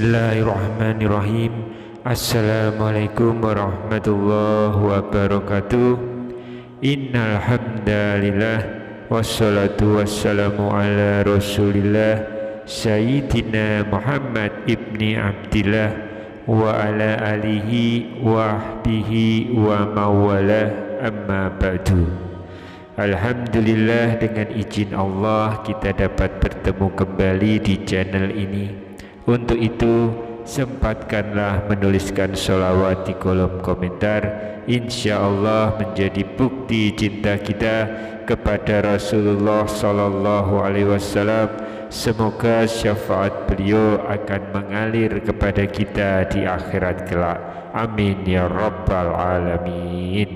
Bismillahirrahmanirrahim. Assalamualaikum warahmatullahi wabarakatuh. Innal hamdalillah wassalatu wassalamu ala Rasulillah Sayyidina Muhammad ibni Abdillah wa ala alihi wa ahbihi wa mawalah, amma ba'du. Alhamdulillah, dengan izin Allah kita dapat bertemu kembali di channel ini. Untuk itu sempatkanlah menuliskan sholawat di kolom komentar. Insya Allah menjadi bukti cinta kita kepada Rasulullah Sallallahu Alaihi Wasallam. Semoga syafaat beliau akan mengalir kepada kita di akhirat kelak. Amin ya rabbal alamin.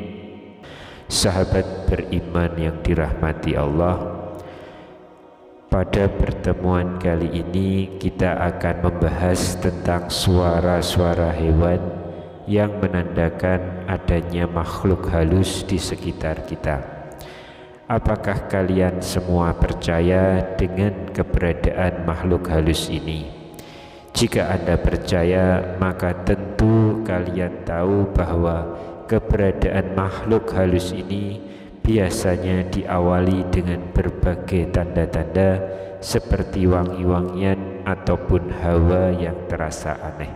Sahabat beriman yang dirahmati Allah, pada pertemuan kali ini kita akan membahas tentang suara-suara hewan yang menandakan adanya makhluk halus di sekitar kita. Apakah kalian semua percaya dengan keberadaan makhluk halus ini? Jika Anda percaya, maka tentu kalian tahu bahwa keberadaan makhluk halus ini biasanya diawali dengan berbagai tanda-tanda seperti wangi-wangian ataupun hawa yang terasa aneh.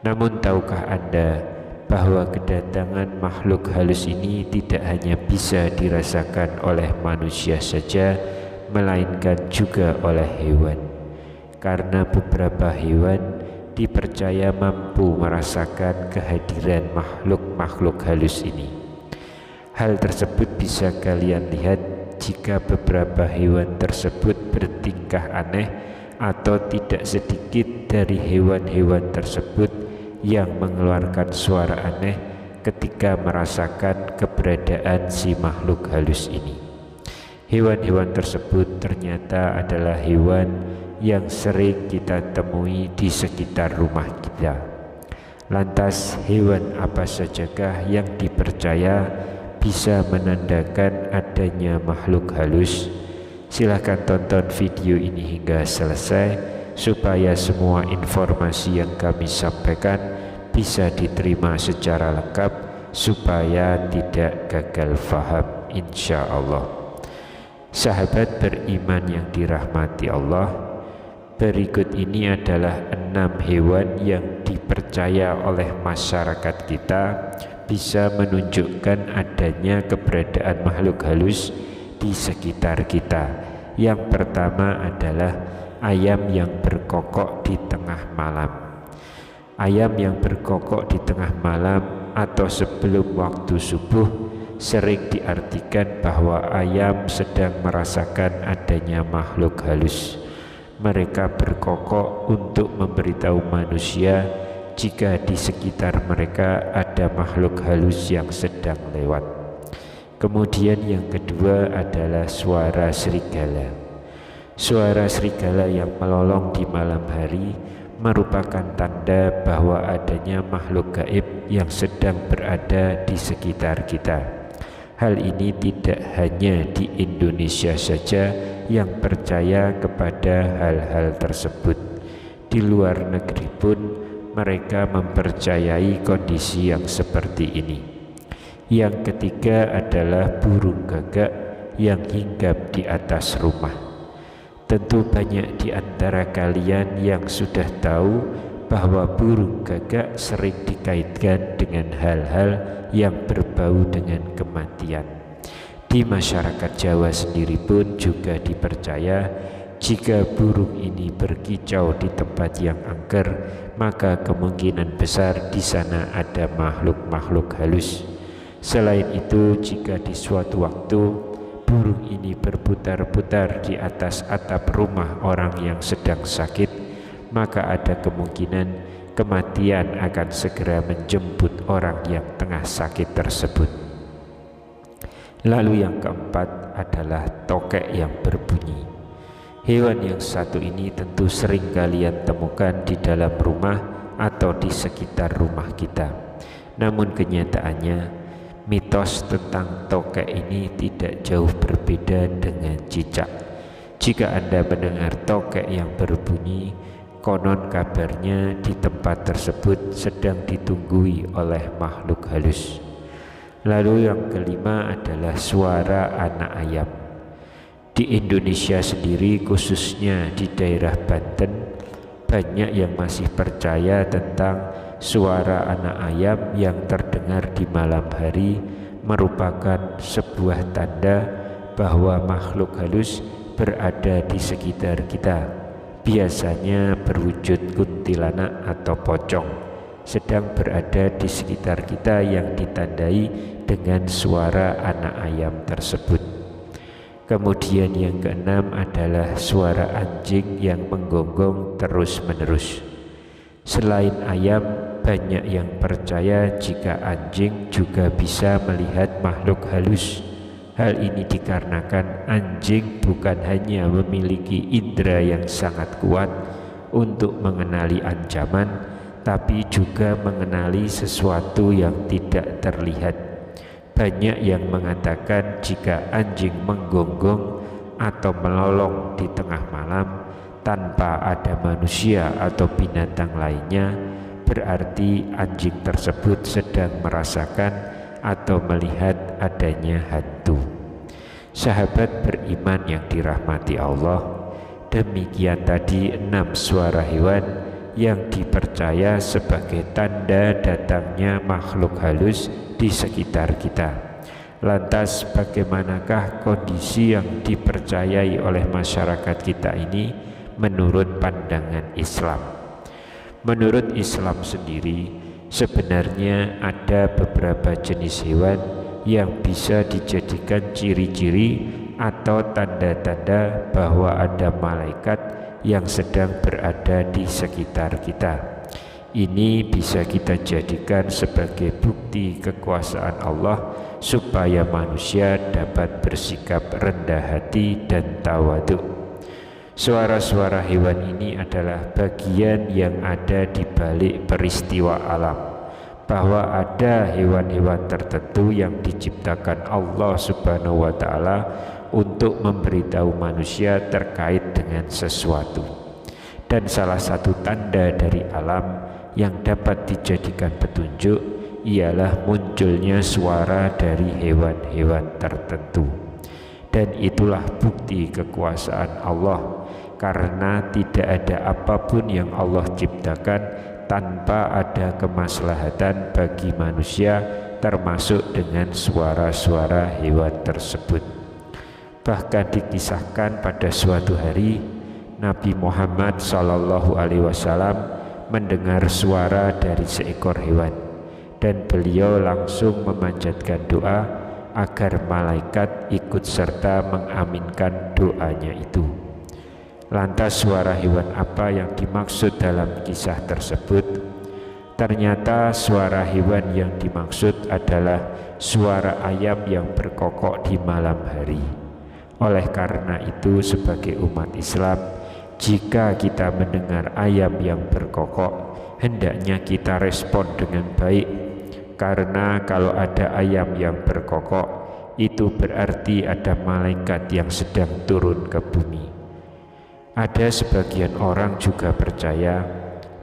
Namun tahukah Anda bahwa kedatangan makhluk halus ini tidak hanya bisa dirasakan oleh manusia saja, melainkan juga oleh hewan? Karena beberapa hewan dipercaya mampu merasakan kehadiran makhluk-makhluk halus ini. Hal tersebut bisa kalian lihat jika beberapa hewan tersebut bertingkah aneh, atau tidak sedikit dari hewan-hewan tersebut yang mengeluarkan suara aneh ketika merasakan keberadaan si makhluk halus ini. Hewan-hewan tersebut ternyata adalah hewan yang sering kita temui di sekitar rumah kita. Lantas hewan apa sajakah yang dipercaya bisa menandakan adanya makhluk halus? Silahkan tonton video ini hingga selesai supaya semua informasi yang kami sampaikan bisa diterima secara lengkap, supaya tidak gagal faham insya Allah. Sahabat beriman yang dirahmati Allah, berikut ini adalah 6 hewan yang dipercaya oleh masyarakat kita bisa menunjukkan adanya keberadaan makhluk halus di sekitar kita. Yang pertama adalah ayam yang berkokok di tengah malam. Ayam yang berkokok di tengah malam atau sebelum waktu subuh sering diartikan bahwa ayam sedang merasakan adanya makhluk halus. Mereka berkokok untuk memberitahu manusia jika di sekitar mereka ada makhluk halus yang sedang lewat. Kemudian yang kedua adalah suara serigala. Suara serigala yang melolong di malam hari merupakan tanda bahwa adanya makhluk gaib yang sedang berada di sekitar kita. Hal ini tidak hanya di Indonesia saja yang percaya kepada hal-hal tersebut. Di luar negeri pun mereka mempercayai kondisi yang seperti ini. Yang ketiga adalah burung gagak yang hinggap di atas rumah. Tentu banyak di antara kalian yang sudah tahu bahwa burung gagak sering dikaitkan dengan hal-hal yang berbau dengan kematian. Di masyarakat Jawa sendiri pun juga dipercaya jika burung ini berkicau di tempat yang angker, maka kemungkinan besar di sana ada makhluk-makhluk halus. Selain itu, jika di suatu waktu burung ini berputar-putar di atas atap rumah orang yang sedang sakit, maka ada kemungkinan kematian akan segera menjemput orang yang tengah sakit tersebut. Lalu yang keempat adalah tokek yang berbunyi. Hewan yang satu ini tentu sering kalian temukan di dalam rumah atau di sekitar rumah kita. Namun kenyataannya, mitos tentang tokek ini tidak jauh berbeda dengan cicak. Jika Anda mendengar tokek yang berbunyi, Konon kabarnya di tempat tersebut sedang ditunggui oleh makhluk halus. Lalu yang kelima adalah suara anak ayam. Di Indonesia sendiri, khususnya di daerah Banten, banyak yang masih percaya tentang suara anak ayam yang terdengar di malam hari merupakan sebuah tanda bahwa makhluk halus berada di sekitar kita. Biasanya berwujud kuntilanak atau pocong, sedang berada di sekitar kita yang ditandai dengan suara anak ayam tersebut. Kemudian yang keenam adalah suara anjing yang menggonggong terus-menerus. Selain ayam, banyak yang percaya jika anjing juga bisa melihat makhluk halus. Hal ini dikarenakan anjing bukan hanya memiliki indera yang sangat kuat untuk mengenali ancaman, tapi juga mengenali sesuatu yang tidak terlihat. Banyak yang mengatakan jika anjing menggonggong atau melolong di tengah malam tanpa ada manusia atau binatang lainnya, berarti anjing tersebut sedang merasakan atau melihat adanya hantu. Sahabat beriman yang dirahmati Allah, demikian tadi 6 suara hewan yang dipercaya sebagai tanda datangnya makhluk halus di sekitar kita. Lantas bagaimanakah kondisi yang dipercayai oleh masyarakat kita ini menurut pandangan Islam? Menurut Islam sendiri, sebenarnya ada beberapa jenis hewan yang bisa dijadikan ciri-ciri atau tanda-tanda bahwa ada malaikat yang sedang berada di sekitar kita. Ini bisa kita jadikan sebagai bukti kekuasaan Allah supaya manusia dapat bersikap rendah hati dan tawadhu. Suara-suara hewan ini adalah bagian yang ada di balik peristiwa alam, bahwa ada hewan-hewan tertentu yang diciptakan Allah Subhanahu wa Ta'ala untuk memberitahu manusia terkait dengan sesuatu. Dan salah satu tanda dari alam yang dapat dijadikan petunjuk ialah munculnya suara dari hewan-hewan tertentu. Dan itulah bukti kekuasaan Allah, karena tidak ada apapun yang Allah ciptakan tanpa ada kemaslahatan bagi manusia, termasuk dengan suara-suara hewan tersebut. Bahkan dikisahkan pada suatu hari Nabi Muhammad SAW mendengar suara dari seekor hewan, dan beliau langsung memanjatkan doa agar malaikat ikut serta mengaminkan doanya itu. Lantas suara hewan apa yang dimaksud dalam kisah tersebut? Ternyata suara hewan yang dimaksud adalah suara ayam yang berkokok di malam hari. Oleh karena itu, sebagai umat Islam, jika kita mendengar ayam yang berkokok, hendaknya kita respon dengan baik, karena kalau ada ayam yang berkokok, itu berarti ada malaikat yang sedang turun ke bumi. Ada sebagian orang juga percaya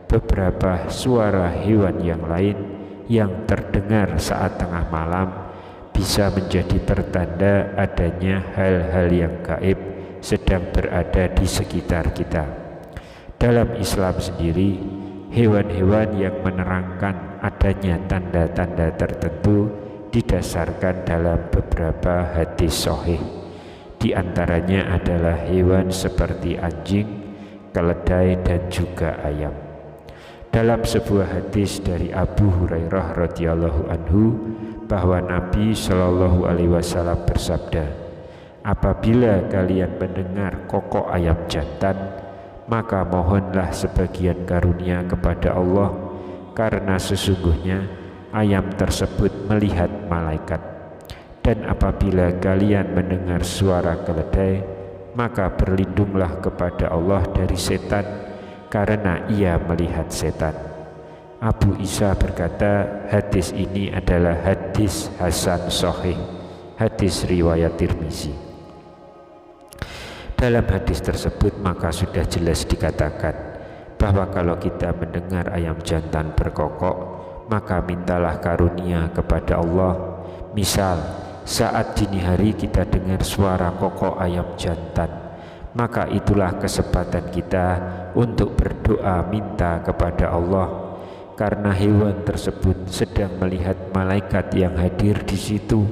beberapa suara hewan yang lain yang terdengar saat tengah malam bisa menjadi pertanda adanya hal-hal yang gaib sedang berada di sekitar kita. Dalam Islam sendiri, hewan-hewan yang menerangkan adanya tanda-tanda tertentu didasarkan dalam beberapa hadis sahih. Di antaranya adalah hewan seperti anjing, keledai, dan juga ayam. Dalam sebuah hadis dari Abu Hurairah radhiyallahu anhu, bahwa Nabi Shallallahu alaihi wasallam bersabda, apabila kalian mendengar kokok ayam jantan, maka mohonlah sebagian karunia kepada Allah, karena sesungguhnya ayam tersebut melihat malaikat. Dan apabila kalian mendengar suara keledai, maka berlindunglah kepada Allah dari setan, karena ia melihat setan. Abu Isa berkata, hadis ini adalah hadis hasan sahih, hadis riwayat Tirmizi. Dalam hadis tersebut maka sudah jelas dikatakan bahwa kalau kita mendengar ayam jantan berkokok, maka mintalah karunia kepada Allah. Misal saat dini hari kita dengar suara kokok ayam jantan, maka itulah kesempatan kita untuk berdoa minta kepada Allah, karena hewan tersebut sedang melihat malaikat yang hadir di situ,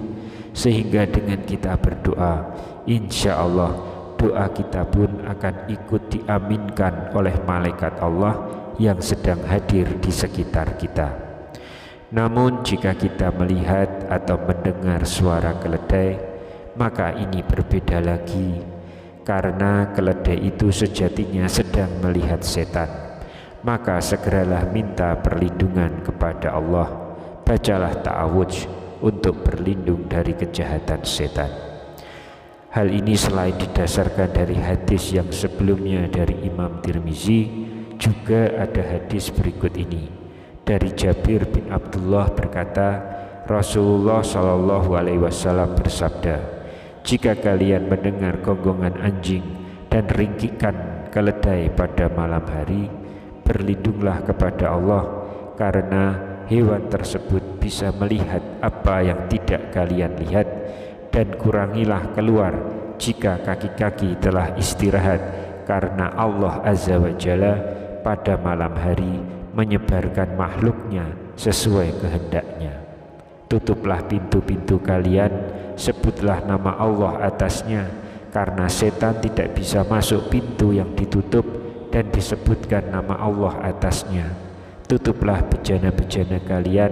sehingga dengan kita berdoa, insya Allah doa kita pun akan ikut diaminkan oleh malaikat Allah yang sedang hadir di sekitar kita. Namun jika kita melihat atau mendengar suara keledai, maka ini berbeda lagi, karena keledai itu sejatinya sedang melihat setan. Maka segeralah minta perlindungan kepada Allah. Bacalah ta'awudz untuk berlindung dari kejahatan setan. Hal ini selain didasarkan dari hadis yang sebelumnya dari Imam Tirmizi, juga ada hadis berikut ini. Dari Jabir bin Abdullah berkata, Rasulullah Shallallahu Alaihi Wasallam bersabda, jika kalian mendengar gonggongan anjing dan ringkikan keledai pada malam hari, berlindunglah kepada Allah, karena hewan tersebut bisa melihat apa yang tidak kalian lihat, dan kurangilah keluar jika kaki-kaki telah istirahat, karena Allah Azza wa Jalla pada malam hari menyebarkan makhluknya sesuai kehendaknya. Tutuplah pintu-pintu kalian, sebutlah nama Allah atasnya, karena setan tidak bisa masuk pintu yang ditutup dan disebutkan nama Allah atasnya. Tutuplah bejana-bejana kalian,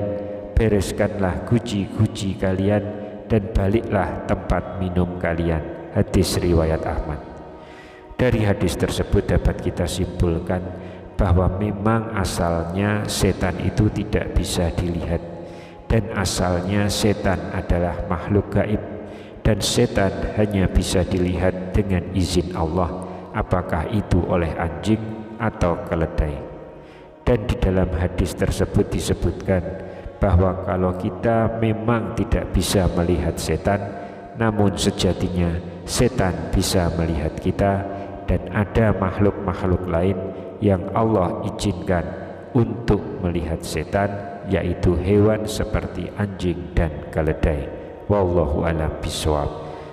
bereskanlah guci-guci kalian, dan baliklah tempat minum kalian. Hadis riwayat Ahmad. Dari hadis tersebut dapat kita simpulkan bahwa memang asalnya setan itu tidak bisa dilihat, dan asalnya setan adalah makhluk gaib, dan setan hanya bisa dilihat dengan izin Allah, apakah itu oleh anjing atau keledai. Dan di dalam hadis tersebut disebutkan bahwa kalau kita memang tidak bisa melihat setan, namun sejatinya setan bisa melihat kita, dan ada makhluk-makhluk lain yang Allah izinkan untuk melihat setan, yaitu hewan seperti anjing dan keledai. Wallahu a'lam bishawab.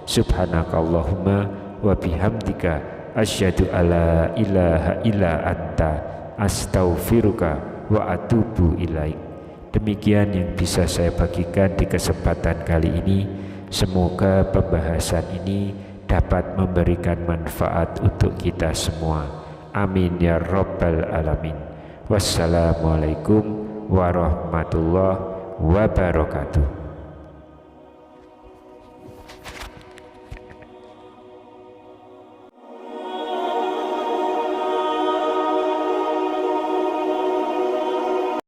Subhanakallahumma wa bihamdika asyhadu alla ilaha illa anta astaghfiruka wa atubu ilaik. Demikian yang bisa saya bagikan di kesempatan kali ini. Semoga pembahasan ini dapat memberikan manfaat untuk kita semua. Amin ya rabbal alamin. Wassalamualaikum warahmatullahi wabarakatuh.